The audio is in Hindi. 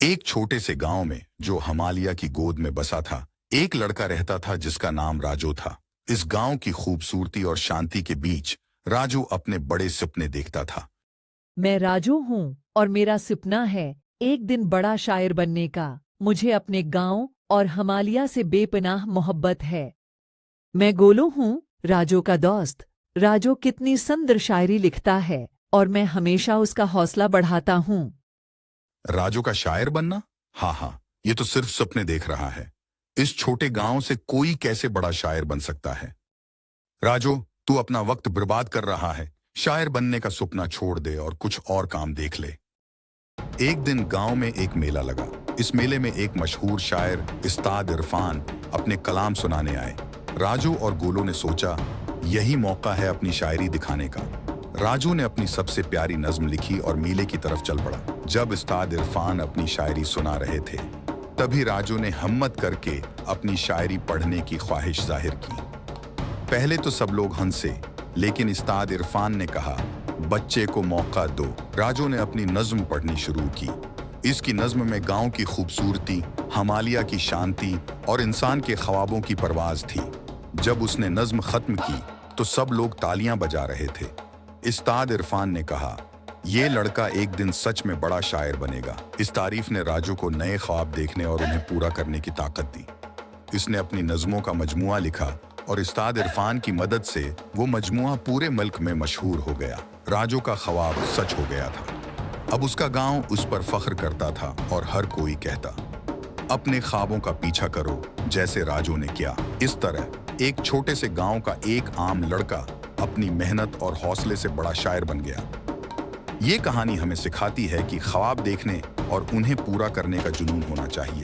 एक छोटे से गांव में जो हिमालय की गोद में बसा था, एक लड़का रहता था जिसका नाम राजू था। इस गांव की खूबसूरती और शांति के बीच राजू अपने बड़े सपने देखता था। मैं राजू हूँ और मेरा सपना है एक दिन बड़ा शायर बनने का। मुझे अपने गांव और हिमालय से बेपनाह मोहब्बत है। मैं गोलू हूँ, राजू का दोस्त। राजू कितनी सुंदर शायरी लिखता है और मैं हमेशा उसका हौसला बढ़ाता हूँ। राजू का शायर बनना? हाँ हाँ, ये तो सिर्फ सपने देख रहा है। इस छोटे गांव से कोई कैसे बड़ा शायर बन सकता है? राजू, तू अपना वक्त बर्बाद कर रहा है। शायर बनने का सपना छोड़ दे और कुछ और काम देख ले। एक दिन गांव में एक मेला लगा। इस मेले में एक मशहूर शायर उस्ताद इरफान अपने कलाम सुनाने आए। राजू और गोलू ने सोचा, यही मौका है अपनी शायरी दिखाने का। राजू ने अपनी सबसे प्यारी नज्म लिखी और मेले की तरफ चल पड़ा। जब उस्ताद इरफान अपनी शायरी सुना रहे थे, तभी राजू ने हिम्मत करके अपनी शायरी पढ़ने की ख्वाहिश जाहिर की। पहले तो सब लोग हंसे, लेकिन उस्ताद इरफान ने कहा, बच्चे को मौका दो। राजू ने अपनी नज्म पढ़नी शुरू की। इसकी नज्म में गांव की खूबसूरती, हिमालय की शांति और इंसान के ख्वाबों की परवाज थी। जब उसने नज्म खत्म की तो सब लोग तालियां बजा रहे थे। उस्ताद इरफान ने कहा, ये लड़का एक दिन सच में बड़ा शायर बनेगा। इस तारीफ ने राजू को नए ख्वाब देखने और उन्हें पूरा करने की ताकत दी। इसने अपनी नज्मों का मजमुआ लिखा और उस्ताद इरफान की मदद से वो मजमुआ पूरे मुल्क में मशहूर हो गया। राजू का ख्वाब सच हो गया था। अब उसका गांव उस पर फख्र करता था और हर कोई कहता, अपने ख्वाबों का पीछा करो जैसे राजू ने किया। इस तरह एक छोटे से गांव का एक आम लड़का अपनी मेहनत और हौसले से बड़ा शायर बन गया। ये कहानी हमें सिखाती है कि ख्वाब देखने और उन्हें पूरा करने का जुनून होना चाहिए।